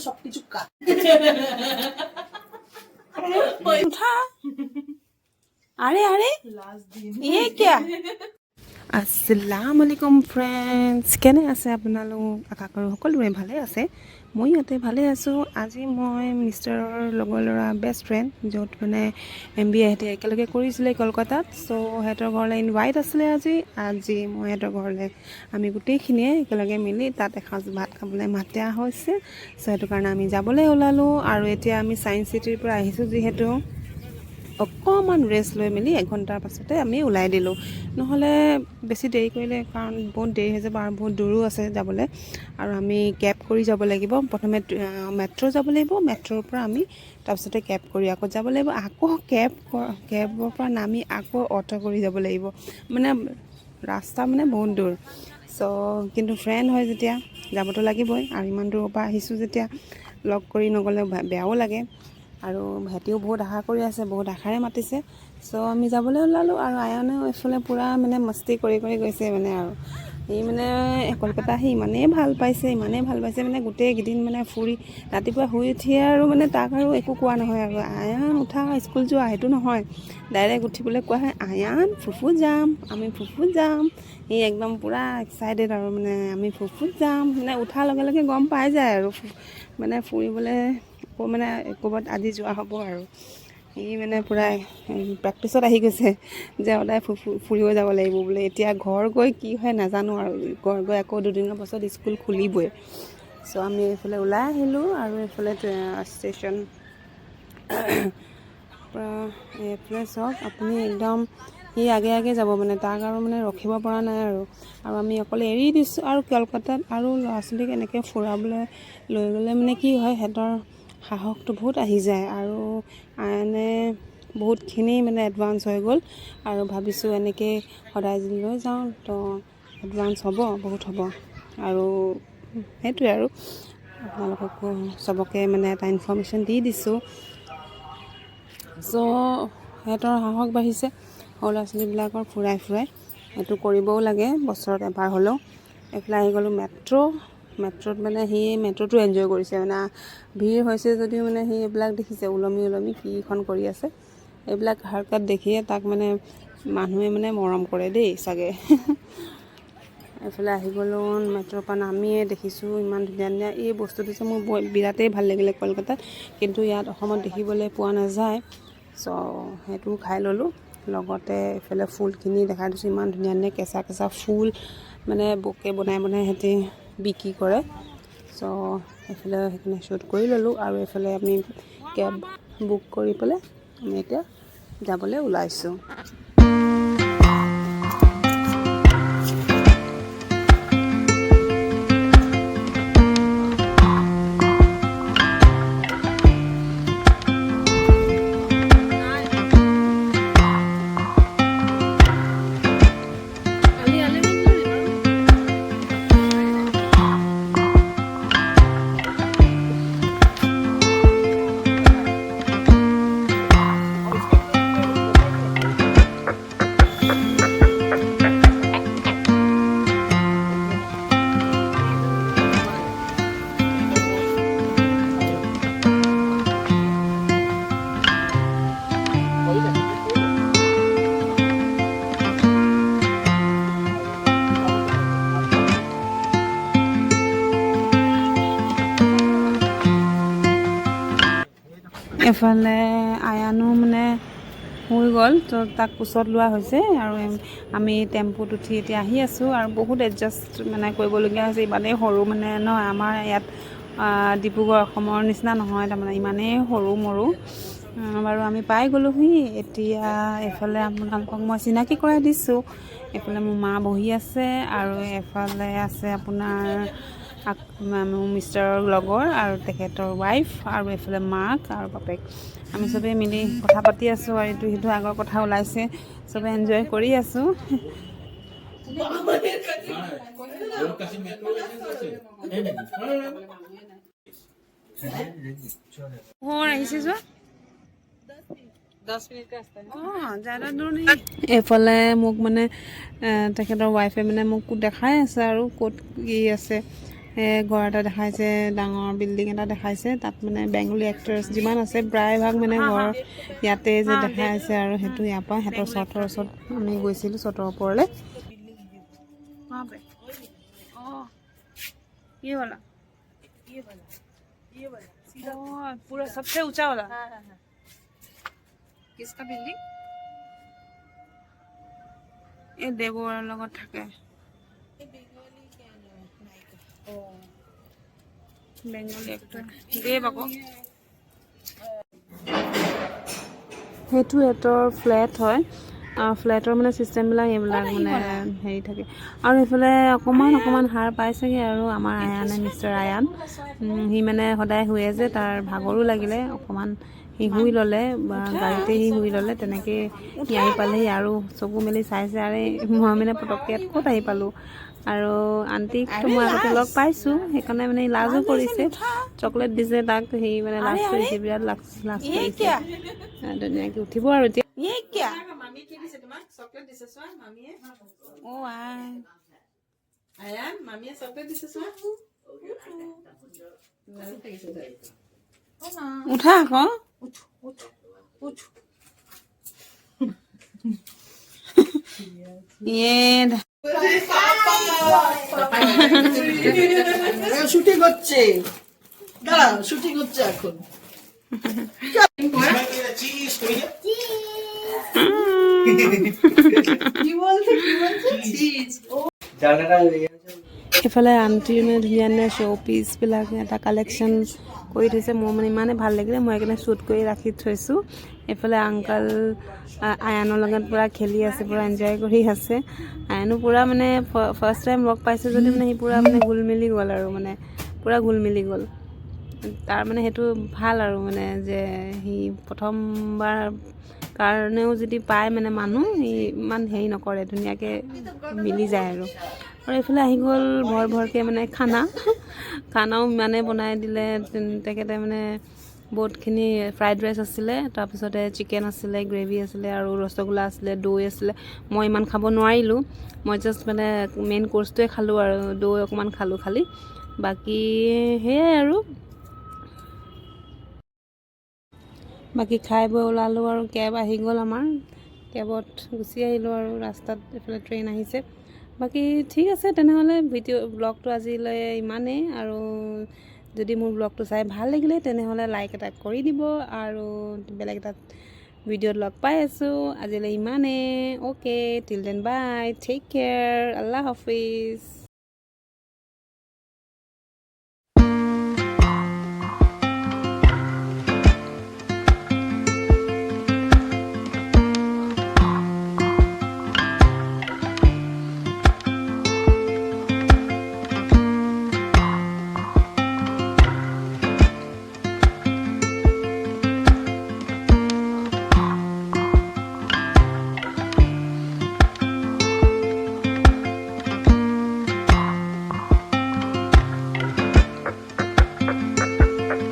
সবকিছু কাট আৰে আৰে ये क्या আসসালামু আলাইকুম ফ্ৰেণ্ডছ কেনে আছে আপোনালোক আশা কৰোঁ সকলোৰে ভালে আছে মই ইয়াতে ভালে আছোঁ আজি মই মিষ্টাৰৰ লগৰ ল'ৰা বেষ্ট ফ্ৰেণ্ড য'ত মানে MBA সিহঁতে একেলগে কৰিছিলে কলকাতাত চ' সিহঁতৰ ঘৰলৈ ইনভাইট আছিলে আজি মই সিহঁতৰ ঘৰলৈ আমি গোটেইখিনিয়ে একেলগে মিলি তাত এসাঁজ ভাত খাবলৈ মাতা হৈছে চ' সেইটো কাৰণে আমি যাবলৈ ওলালোঁ আৰু এতিয়া আমি ছায়েন্স চিটিৰ পৰা আহিছোঁ যিহেতু অকণমান ৰেষ্ট লৈ মেলি 1 ঘণ্টাৰ পাছতে আমি ওলাই দিলোঁ নহ'লে বেছি দেৰি কৰিলে কাৰণ বহুত দেৰি হৈ যাব আৰু বহুত দূৰো আছে যাবলৈ আৰু আমি কেব কৰি যাব লাগিব প্ৰথমে মেট্ৰ' যাব লাগিব মেট্ৰ'ৰ পৰা আমি তাৰপিছতে কেব কৰি আকৌ যাব লাগিব আকৌ কেবৰ পৰা নামি আকৌ অটো কৰি যাব লাগিব মানে ৰাস্তা মানে বহুত দূৰ চ' কিন্তু ফ্ৰেণ্ড হয় যেতিয়া যাবতো লাগিবই আৰু ইমান দূৰৰ পৰা আহিছোঁ যেতিয়া লগ কৰি নগ'লে বেয়াও লাগে আৰু ভাইটিও বহুত আশা কৰি আছে বহুত আশাৰে মাতিছে চ' আমি যাবলৈ ওলালোঁ আৰু আয়নেও এইফালে পূৰা মানে মস্তি কৰি গৈছে মানে আৰু সি মানে কলকাতা আহি ইমানেই ভাল পাইছে মানে গোটেইকেইদিন মানে ফুৰি ৰাতিপুৱা শুই উঠিয়ে আৰু মানে তাক আৰু একো কোৱা নহয় আৰু আয়ান উঠা স্কুল যোৱা সেইটো নহয় ডাইৰেক্ট উঠিবলৈ কোৱা হয় আয়ান ফুফু যাম আমি ফুফু যাম সি একদম পূৰা এক্সাইটেড আৰু মানে আমি ফুফুত যাম মানে উঠাৰ লগে লগে গম পাই যায় আৰু মানে ফুৰিবলৈ মানে ক'ৰবাত আজি যোৱা হ'ব আৰু সি মানে পূৰা প্ৰেক্টিছত আহি গৈছে যে সদায় ফুৰিব যাব লাগিব বোলে এতিয়া ঘৰ গৈ কি হয় নাজানো আৰু ঘৰ গৈ আকৌ দুদিনৰ পাছত স্কুল খুলিবই চ' আমি এইফালে ওলাই আহিলোঁ আৰু এইফালে ষ্টেচন এইফালে চাওক আপুনি একদম সি আগে যাব মানে তাক আৰু মানে ৰখিব পৰা নাই আৰু আমি অকলে এৰি দিছোঁ আৰু কলকাতাত আৰু ল'ৰা ছোৱালীক এনেকৈ ফুৰাবলৈ লৈ গ'লে মানে কি হয় সিহঁতৰ সাহসটো বহুত আহি যায় আৰু আনে বহুতখিনি মানে এডভান্স হৈ গ'ল আৰু ভাবিছোঁ এনেকৈ সদায় যদি লৈ যাওঁ তো এডভান্স বহুত হ'ব আৰু সেইটোৱে আৰু আপোনালোককো চবকে মানে এটা ইনফৰ্মেশ্যন দি দিছোঁ চ' সিহঁতৰ সাহস বাঢ়িছে সৰু ল'ৰা ছোৱালীবিলাকৰ ফুৰাই এইটো কৰিবও লাগে বছৰত এবাৰ হ'লেও এইফালে আহি গ'লোঁ মেট্ৰ'ত মানে সি মেট্ৰ'টো এনজয় কৰিছে মানে ভিৰ হৈছে যদিও মানে সি এইবিলাক দেখিছে ওলমি কিখন কৰি আছে এইবিলাক হাৰকাত দেখিয়ে তাক মানে মানুহে মানে মৰম কৰে দেই চাগে এইফালে আহি গ'লোঁ মেট্ৰ'ৰ পৰা নামিয়ে দেখিছোঁ ইমান ধুনীয়া এই বস্তুটো যে মোৰ বিৰাটেই ভাল লাগিলে কলকাতাত কিন্তু ইয়াত অসমত দেখিবলৈ পোৱা নাযায় চ' সেইটো খাই ল'লোঁ লগতে এইফালে ফুলখিনি দেখাই দিছোঁ ইমান ধুনীয়া কেঁচা ফুল মানে বুকে বনাই সিহঁতি বিক্ৰী কৰে চ' এইফালে সেইখিনি শ্বুট কৰি ল'লোঁ আৰু এইফালে আমি কেব বুক কৰি পেলাই আমি এতিয়া যাবলৈ ওলাইছোঁ এফালে আয়ানো মানে শুই গ'ল তো তাক কোচত লোৱা হৈছে আৰু আমি টেম্পুত উঠি এতিয়া আহি আছোঁ আৰু বহুত এডজাষ্ট মানে কৰিবলগীয়া হৈছে ইমানেই সৰু মানে নহয় আমাৰ ইয়াত ডিব্ৰুগড় অসমৰ নিচিনা নহয় তাৰমানে ইমানেই সৰু মৰু বাৰু আমি পাই গ'লোহি এতিয়া এইফালে আপোনালোকক মই চিনাকি কৰাই দিছোঁ এইফালে মোৰ মা বহি আছে আৰু এফালে আছে আপোনাৰ মোৰ মিষ্টাৰৰ লগৰ আৰু তেখেতৰ ৱাইফ আৰু এইফালে মাক আৰু বাপেক আমি চবেই মিলি কথা পাতি আছোঁ আৰু ইটো সিটো আগৰ কথা ওলাইছে চবেই এনজয় কৰি আছোঁ আহিছে যোৱা এইফালে মোক মানে তেখেতৰ ৱাইফে মানে মোক দেখাই আছে আৰু ক'ত কি আছে। ঘৰ এটা দেখাইছে, ডাঙৰ বিল্ডিং এটা দেখাইছে, তাত মানে বেংগলী এক্ট্ৰেছ যিমান আছে প্ৰায়ভাগ মানে ঘৰ ইয়াতে যে দেখাই আছে আৰু সেইটো ইয়াৰ পৰা সিহঁতৰ চটৰ ওচৰত আমি গৈছিলোঁ, চটৰ ওপৰলৈ। पूरा सबसे ऊंचा वाला किसका बिल्डिंग? ये देवोर লগত থাকে বেংগলী এক্টৰ দেৱ আকৌ সেইটো এটৰ ফ্লেট হয়। ফ্লেটৰ মানে চিষ্টেমবিলাক এইবিলাক মানে হেৰি থাকে। আৰু এইফালে অকণমান হাৰ পাইছেগৈ আৰু আমাৰ আয়ানে, মিষ্টাৰ আয়ান। সি মানে সদায় শুৱে যে, তাৰ ভাগৰো লাগিলে অকণমান, সি শুই ল'লে, গাড়ীতে সি শুই ল'লে। তেনেকৈ সি আহি পালেহি আৰু চকু মেলি চাইছে। আৰে মই মানে পটককৈ ইয়াত ক'ত আহি পালোঁ। আৰু আণ্টিকটো মই আগতে লগ পাইছোঁ, সেইকাৰণে মানে লাজো কৰিছে। চকলেট দিছে তাক, সি মানে লাজ কৰিছে, বিৰাট লাজ কৰিছে। ধুনীয়াকৈ উঠিব আৰু এতিয়া। উঠা আকৌ শুটিং হচ্ছে, দাঁড়া, শুটিং হচ্ছে এখন। এইফালে আণ্টি মানে ধুনীয়া ধুনীয়া শ্ব' পিচবিলাক এটা কালেকশ্যন কৰি থৈছে। মোৰ মানে ইমানে ভাল লাগিলে, মই সেইকাৰণে শ্বুট কৰি ৰাখি থৈছোঁ। এইফালে আংকাল আয়ানৰ লগত পূৰা খেলি আছে, পূৰা এনজয় কৰি আছে। আয়ানো পূৰা মানে ফাৰ্ষ্ট টাইম লগ পাইছে যদি মানে সি পূৰা মানে ঘুল মিলি গ'ল আৰু মানে পূৰা ঘুল মিলি গ'ল। তাৰ মানে সেইটো ভাল আৰু মানে যে সি প্ৰথমবাৰ কাৰণেও যদি পায় মানে মানুহ, সি ইমান হেৰি নকৰে, ধুনীয়াকৈ মিলি যায় আৰু এইফালে আহি গ'ল ভৰকৈ মানে খানাও ইমানে বনাই দিলে তেখেতে। মানে বহুতখিনি ফ্ৰাইড ৰাইচ আছিলে, তাৰপিছতে চিকেন আছিলে, গ্ৰেভি আছিলে আৰু ৰসগোল্লা আছিলে, দৈ আছিলে। মই ইমান খাব নোৱাৰিলোঁ, মই জাষ্ট মানে মেইন কোৰ্চটোৱে খালোঁ আৰু দৈ অকণমান খালোঁ খালি। বাকী সেয়াই আৰু বাকী খাই বৈ ওলালোঁ আৰু কেব আহি গ'ল আমাৰ। কেবত গুচি আহিলোঁ আৰু ৰাস্তাত এইফালে ট্ৰেইন আহিছে। বাকী ঠিক আছে তেনেহ'লে ব্লগটো আজিলৈ ইমানেই। আৰু যদি মোৰ ব্লগটো চাই ভাল লাগিলে তেনেহ'লে লাইক এটা কৰি দিব। আৰু বেলেগ এটা ভিডিঅ'ত লগ পাই আছোঁ। আজিলৈ ইমানেই। অ'কে, টিল দেন বাই, টেক কেয়াৰ, আল্লাহ হাফিজ।